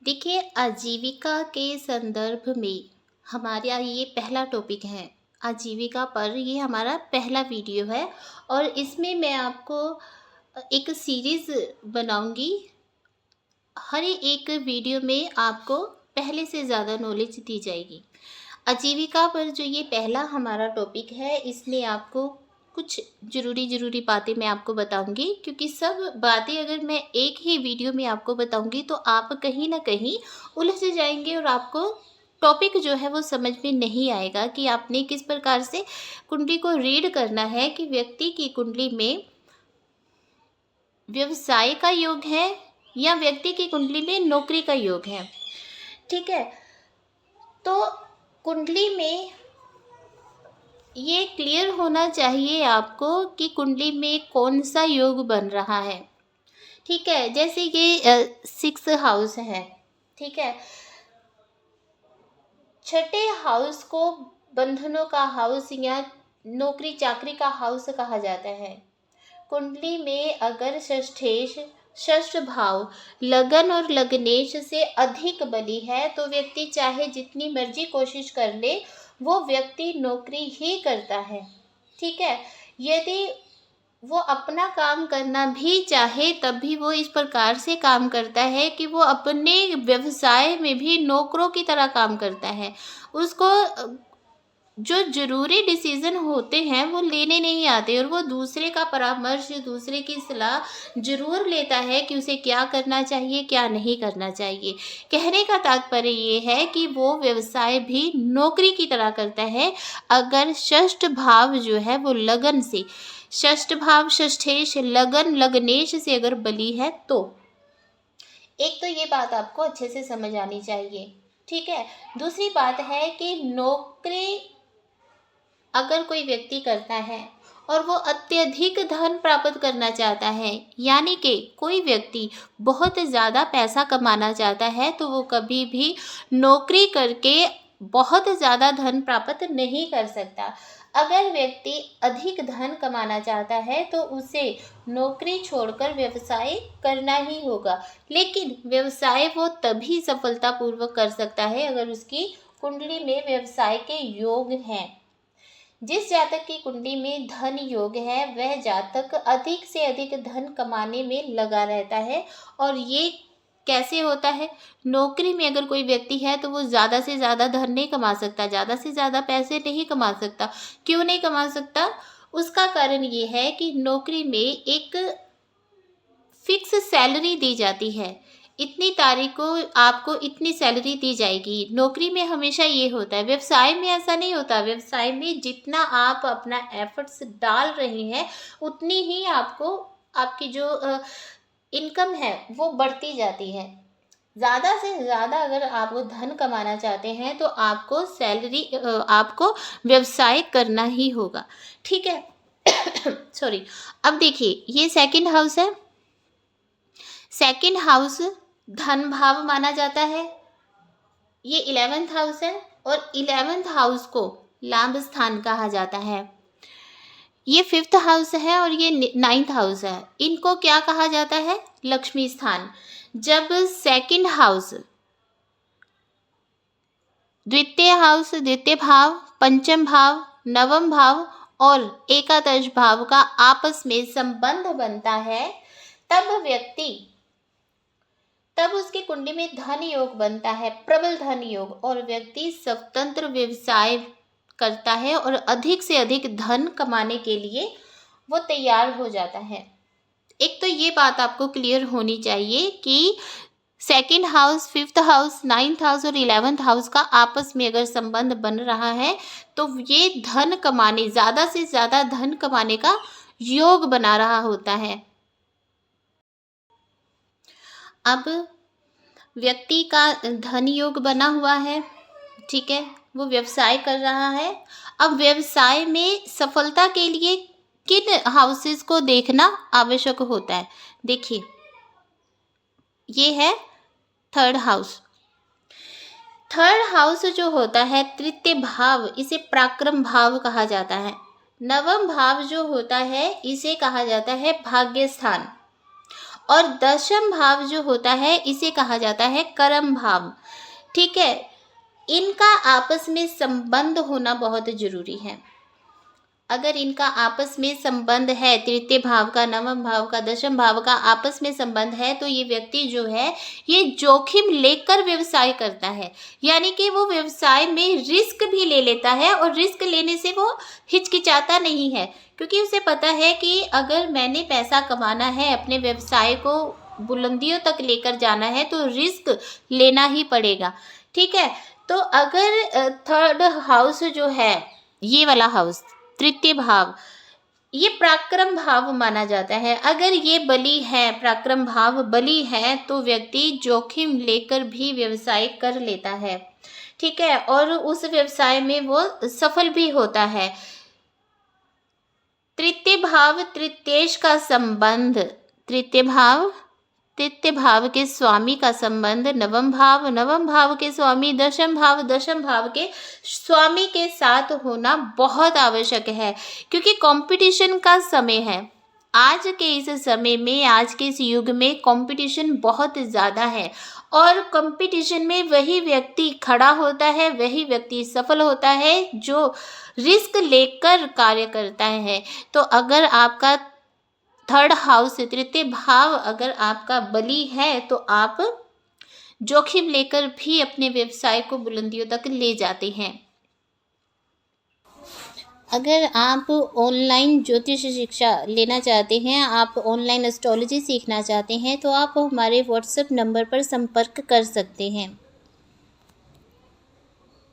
देखिए, आजीविका के संदर्भ में हमारा ये पहला टॉपिक है। आजीविका पर ये हमारा पहला वीडियो है और इसमें मैं आपको एक सीरीज़ बनाऊंगी। हर एक वीडियो में आपको पहले से ज़्यादा नॉलेज दी जाएगी। आजीविका पर जो ये पहला हमारा टॉपिक है, इसमें आपको कुछ ज़रूरी बातें मैं आपको बताऊंगी, क्योंकि सब बातें अगर मैं एक ही वीडियो में आपको बताऊंगी तो आप कहीं ना कहीं उलझ जाएंगे और आपको टॉपिक जो है वो समझ में नहीं आएगा कि आपने किस प्रकार से कुंडली को रीड करना है कि व्यक्ति की कुंडली में व्यवसाय का योग है या व्यक्ति की कुंडली में नौकरी का योग है। ठीक है, तो कुंडली में ये क्लियर होना चाहिए आपको कि कुंडली में कौन सा योग बन रहा है। ठीक है, जैसे ये 6 हाउस है। ठीक है, छठे हाउस को बंधनों का हाउस या नौकरी चाकरी का हाउस कहा जाता है। कुंडली में अगर षष्ठ भाव लगन और लग्नेश से अधिक बली है तो व्यक्ति चाहे जितनी मर्जी कोशिश कर ले, वो व्यक्ति नौकरी ही करता है। ठीक है, यदि वो अपना काम करना भी चाहे तब भी वो इस प्रकार से काम करता है कि वो अपने व्यवसाय में भी नौकरों की तरह काम करता है। उसको जो ज़रूरी डिसीज़न होते हैं वो लेने नहीं आते और वो दूसरे का परामर्श, दूसरे की सलाह ज़रूर लेता है कि उसे क्या करना चाहिए, क्या नहीं करना चाहिए। कहने का तात्पर्य ये है कि वो व्यवसाय भी नौकरी की तरह करता है। अगर षष्ठ भाव जो है वो लगन से, षष्ठ भाव षष्ठेश लगन लग्नेश से अगर बली है तो एक तो ये बात आपको अच्छे से समझ आनी चाहिए। ठीक है, दूसरी बात है कि नौकरी अगर कोई व्यक्ति करता है और वो अत्यधिक धन प्राप्त करना चाहता है, यानी कि कोई व्यक्ति बहुत ज़्यादा पैसा कमाना चाहता है, तो वो कभी भी नौकरी करके बहुत ज़्यादा धन प्राप्त नहीं कर सकता। अगर व्यक्ति अधिक धन कमाना चाहता है तो उसे नौकरी छोड़कर व्यवसाय करना ही होगा। लेकिन व्यवसाय वो तभी सफलतापूर्वक कर सकता है अगर उसकी कुंडली में व्यवसाय के योग हैं। जिस जातक की कुंडली में धन योग है वह जातक अधिक से अधिक धन कमाने में लगा रहता है। और ये कैसे होता है? नौकरी में अगर कोई व्यक्ति है तो वो ज़्यादा से ज़्यादा धन नहीं कमा सकता, ज़्यादा से ज़्यादा पैसे नहीं कमा सकता। क्यों नहीं कमा सकता? उसका कारण ये है कि नौकरी में एक फिक्स सैलरी दी जाती है। इतनी तारीख को आपको इतनी सैलरी दी जाएगी। नौकरी में हमेशा ये होता है, व्यवसाय में ऐसा नहीं होता। व्यवसाय में जितना आप अपना एफर्ट्स डाल रहे हैं उतनी ही आपको आपकी जो इनकम है वो बढ़ती जाती है। ज़्यादा से ज़्यादा अगर आप धन कमाना चाहते हैं तो आपको व्यवसाय करना ही होगा। ठीक है सॉरी। अब देखिए, ये सेकंड हाउस है। सेकंड हाउस धन भाव माना जाता है। ये 11th हाउस है और 11th हाउस को लाभ स्थान कहा जाता है। ये 5th हाउस है और ये 9th हाउस है। इनको क्या कहा जाता है? लक्ष्मी स्थान। जब सेकंड हाउस, द्वितीय हाउस, द्वितीय भाव, पंचम भाव, नवम भाव और एकादश भाव का आपस में संबंध बनता है, तब उसकी कुंडली में धन योग बनता है, प्रबल धन योग, और व्यक्ति स्वतंत्र व्यवसाय करता है और अधिक से अधिक धन कमाने के लिए वो तैयार हो जाता है। एक तो ये बात आपको क्लियर होनी चाहिए कि second house, 5th house, 9th house और 11th हाउस का आपस में अगर संबंध बन रहा है तो ये धन कमाने, ज़्यादा से ज़्यादा धन कमाने का योग बना रहा होता है। अब व्यक्ति का धन योग बना हुआ है, ठीक है, वो व्यवसाय कर रहा है। अब व्यवसाय में सफलता के लिए किन हाउसेस को देखना आवश्यक होता है? देखिए, ये है थर्ड हाउस। थर्ड हाउस जो होता है, तृतीय भाव, इसे पराक्रम भाव कहा जाता है। नवम भाव जो होता है इसे कहा जाता है भाग्य स्थान। और दशम भाव जो होता है इसे कहा जाता है कर्म भाव। ठीक है, इनका आपस में संबंध होना बहुत जरूरी है। अगर इनका आपस में संबंध है, तृतीय भाव का, नवम भाव का, दशम भाव का आपस में संबंध है, तो ये व्यक्ति जो है ये जोखिम लेकर व्यवसाय करता है। यानी कि वो व्यवसाय में रिस्क भी ले लेता है और रिस्क लेने से वो हिचकिचाता नहीं है, क्योंकि उसे पता है कि अगर मैंने पैसा कमाना है, अपने व्यवसाय को बुलंदियों तक लेकर जाना है, तो रिस्क लेना ही पड़ेगा। ठीक है, तो अगर थर्ड हाउस जो है, ये वाला हाउस तृतीय भाव, ये पराक्रम भाव माना जाता है। अगर ये बली है, पराक्रम भाव बली है, तो व्यक्ति जोखिम लेकर भी व्यवसाय कर लेता है। ठीक है, और उस व्यवसाय में वो सफल भी होता है। तृतीय भाव तृतीयेश का संबंध, तृतीय भाव तृतीय भाव के स्वामी का संबंध नवम भाव के स्वामी दशम भाव के स्वामी के साथ होना बहुत आवश्यक है, क्योंकि कंपटीशन का समय है। आज के इस समय में, आज के इस युग में कंपटीशन बहुत ज़्यादा है, और कंपटीशन में वही व्यक्ति खड़ा होता है, वही व्यक्ति सफल होता है जो रिस्क लेकर कार्य करता है। तो अगर आपका थर्ड हाउस, तृतीय भाव अगर आपका बली है, तो आप जोखिम लेकर भी अपने व्यवसाय को बुलंदियों तक ले जाते हैं। अगर आप ऑनलाइन ज्योतिष शिक्षा लेना चाहते हैं, आप ऑनलाइन एस्ट्रोलॉजी सीखना चाहते हैं, तो आप हमारे व्हाट्सएप नंबर पर संपर्क कर सकते हैं।